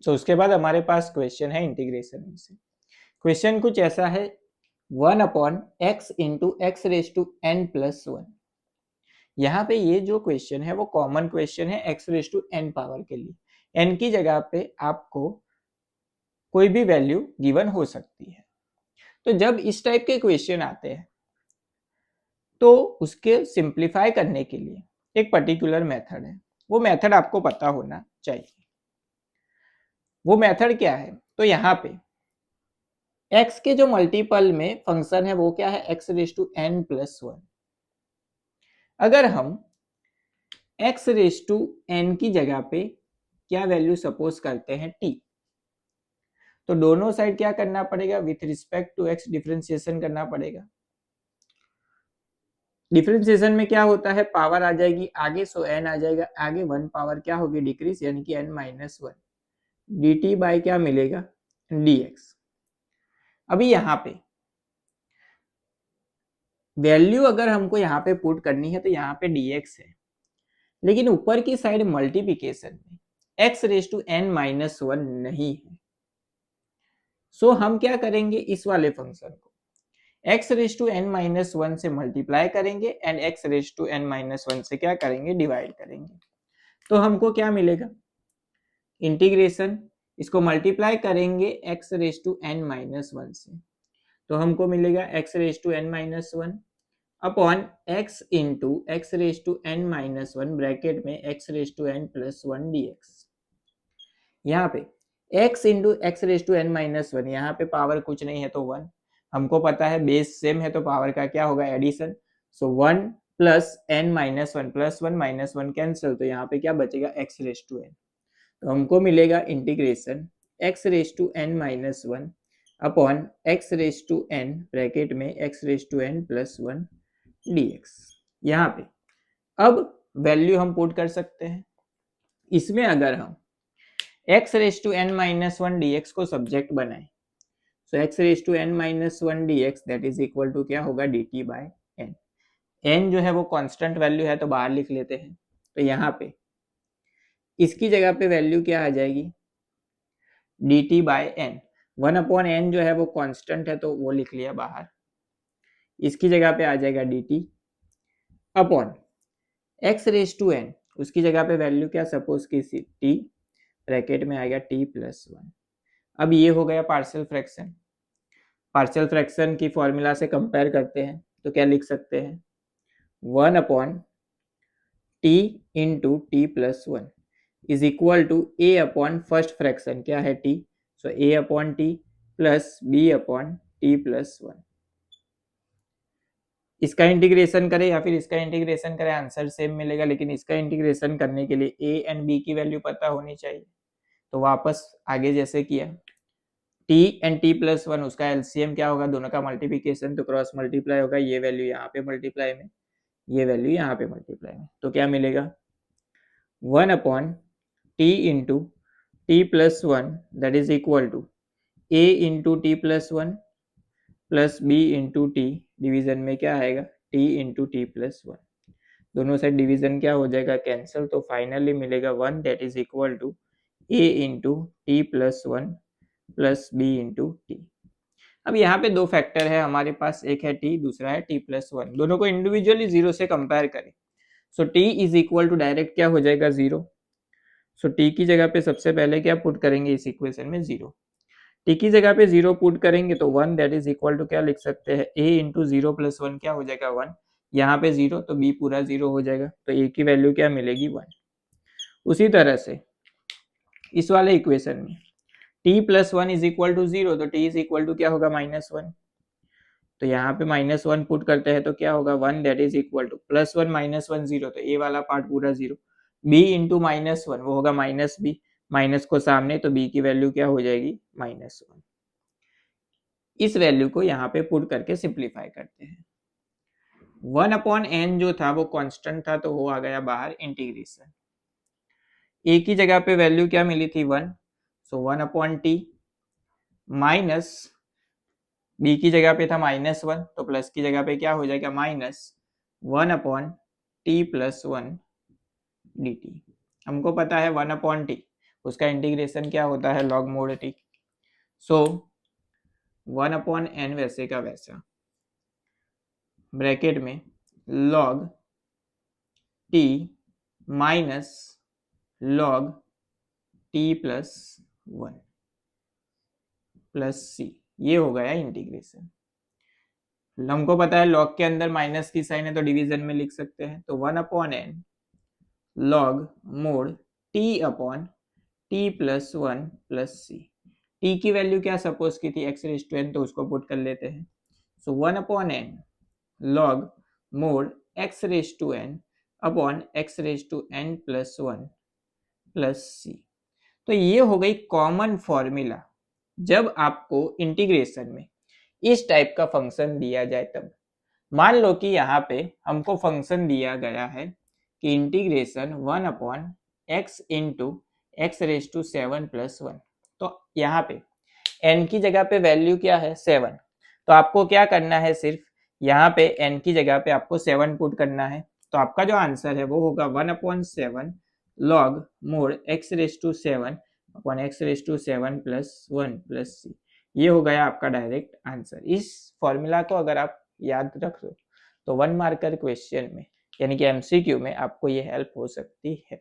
तो उसके बाद हमारे पास क्वेश्चन है इंटीग्रेशन में से। क्वेश्चन कुछ ऐसा है 1/x into x raise to n plus 1। यहाँ पे ये जो क्वेश्चन है वो कॉमन क्वेश्चन है x raise to n power के लिए। एन की जगह पे आपको कोई भी वैल्यू गिवन हो सकती है। तो जब इस टाइप के क्वेश्चन आते हैं तो उसके सिंप्लीफाई करने के लिए एक पर्टिकुलर मेथड है, वो मेथड आपको पता होना चाहिए। वो मेथड क्या है? तो यहाँ पे x के जो मल्टीपल में फंक्शन है वो क्या है? x raise to n plus 1। अगर हम x रेज टू एन की जगह पे क्या वैल्यू सपोज करते हैं t, तो दोनों साइड क्या करना पड़ेगा? With respect to x differentiation करना पड़ेगा। डिफरेंशिएशन में क्या होता है? पावर आ जाएगी आगे, सो n आ जाएगा आगे, 1 पावर क्या होगी? डिक्रीज, यानी कि n माइनस 1 dt बाय क्या मिलेगा? dx। अभी यहाँ पे वैल्यू अगर हमको यहाँ पे पुट करनी है तो यहाँ पे dx है, लेकिन ऊपर की साइड मल्टीप्लिकेशन में x raise to n minus 1 नहीं है। सो हम क्या करेंगे? इस वाले फंक्शन को x raise to n minus 1 से मल्टीप्लाई करेंगे and x raise to n minus 1 से क्या करेंगे? डिवाइड करेंगे। तो हमको क्या मिलेगा? इंटीग्रेशन, इसको मल्टीप्लाई करेंगे x raise to n minus 1 से, तो हमको मिलेगा x raise to n minus 1 upon x into x raise to n minus 1 bracket में x raise to n plus 1 dx। यहाँ पे x into x raise to n minus 1, यहाँ पे power कुछ नहीं है तो 1। हमको पता है बेस सेम है तो पावर का क्या होगा? Addition. So 1 plus n minus 1 plus 1 minus 1 cancel, तो यहाँ पे क्या बचेगा? x raise to n। तो हमको मिलेगा integration x raise to n minus 1 upon x raise to n bracket में x raise to n plus 1 dx। यहाँ पे अब वैल्यू हम पुट कर सकते हैं। इसमें अगर हम x raise to n minus 1 dx को सब्जेक्ट बनाए, so x raise to n minus 1 dx that is equal to क्या होगा? dt by n। n जो है वो कांस्टेंट वैल्यू है तो बाहर लिख लेते हैं। तो यहाँ पे इसकी जगह पे वैल्यू क्या आ जाएगी? dt by n। 1 upon n जो है वो कांस्टेंट है तो वो लिख लिया बाहर। इसकी जगह पे आ जाएगा dt upon x raise to n, उसकी जगह पे वैल्यू क्या सपोज की? t, ब्रैकेट में आएगा t प्लस 1। अब ये हो गया पार्शियल फ्रैक्शन। पार्शियल फ्रैक्शन की फॉर्मूला से कंपेयर करते हैं तो क्या लिख सकते हैं? 1 upon t into t plus 1 is equal to a upon first fraction क्या है? t, so a upon t plus b upon t plus 1। इसका इंटीग्रेशन करें या फिर इसका इंटीग्रेशन करें, आंसर सेम मिलेगा, लेकिन इसका इंटीग्रेशन करने के लिए a एंड b की वैल्यू पता होनी चाहिए। तो वापस आगे जैसे किया t एंड t प्लस 1, उसका एलसीएम क्या होगा? दोनों का मल्टीप्लिकेशन, तो क्रॉस मल्टीप्लाई होगा। ये वैल्यू यहाँ पे मल्टीप्लाई में, ये वैल्यू यहाँ पे मल्टीप्लाई में, तो क्या मिलेगा? 1 upon t into t plus 1 that is equal to a into t plus 1 plus b into t, division में क्या आएगा? t into t plus 1। दोनों साइड डिवीजन क्या हो जाएगा? कैंसिल। तो फाइनली मिलेगा 1 that is equal to a into t plus 1 plus b into t. अब यहाँ पे दो फैक्टर है हमारे पास, एक है t, दूसरा है t प्लस 1। दोनों को इंडिविजुअली जीरो से कंपेयर करें, so t is equal to direct क्या हो जाएगा? 0। सो t की जगह पे सबसे पहले क्या पुट करेंगे इस इक्वेशन में? 0। t की जगह पे 0 पुट करेंगे तो 1 दैट इज इक्वल टू क्या लिख सकते हैं? a इंटू 0 प्लस 1 क्या हो जाएगा? 1। यहाँ पे 0 तो b पूरा 0 हो जाएगा, तो a की वैल्यू क्या मिलेगी? 1। उसी तरह से इस वाले इक्वेशन में t plus 1 is equal to 0, तो t इज इक्वल टू क्या होगा? माइनस 1। तो यहाँ पे माइनस 1 पुट करते हैं तो क्या होगा? 1 that is equal two plus 1 minus 1 0, तो a वाला पार्ट पूरा 0। b इंटू माइनस 1 वो होगा माइनस b, माइनस को सामने तो b की वैल्यू क्या हो जाएगी? माइनस 1। इस वैल्यू को यहाँ पे पुट करके सिंप्लीफाई करते हैं। 1 अपॉन n जो था वो कांस्टेंट था तो वो आ गया बाहर इंटीग्रेशन। a की जगह पे वैल्यू क्या मिली थी? 1, सो 1 अपॉन t माइनस b की जगह पे था माइनस 1, तो प्लस की जगह पे क्या हो जाएगा? Minus 1 upon t plus 1 dt। हमको पता है 1 अपॉन t, उसका इंटीग्रेशन क्या होता है, log mod t। सो 1/n वैसे का वैसा ब्रैकेट में log t minus log t plus 1 plus C, ये हो गया इंटीग्रेशन। हमको पता है log के अंदर माइनस की साइन है तो डिवीजन में लिख सकते हैं, तो 1/n log mod t upon t plus 1 plus C. t की वैल्यू क्या सपोज की थी, x रेज टू n, तो उसको पुट कर लेते हैं। So 1/n log mod x raise to n upon x raise to n plus 1 plus C. तो ये हो गई कॉमन फॉर्मूला जब आपको इंटीग्रेशन में इस टाइप का फंक्शन दिया जाए तब। मान लो कि यहाँ पे हमको फंक्शन दिया गया है कि integration 1/x into x raise to 7 plus 1। तो यहाँ पे n की जगह पे वैल्यू क्या है, 7। तो आपको क्या करना है, सिर्फ यहाँ पे n की जगह पे आपको 7 पुट करना है। तो आपका जो आंसर है वो होगा 1/7 log mod x raise to 7 upon x raise to 7 plus 1 plus C. ये हो गया आपका डायरेक्ट आंसर। इस फॉर्मूला को अगर आप याद रख लो तो 1 मार्कर क्वेश्चन में यानी कि एमसीक्यू में आपको ये हेल्प हो सकती है।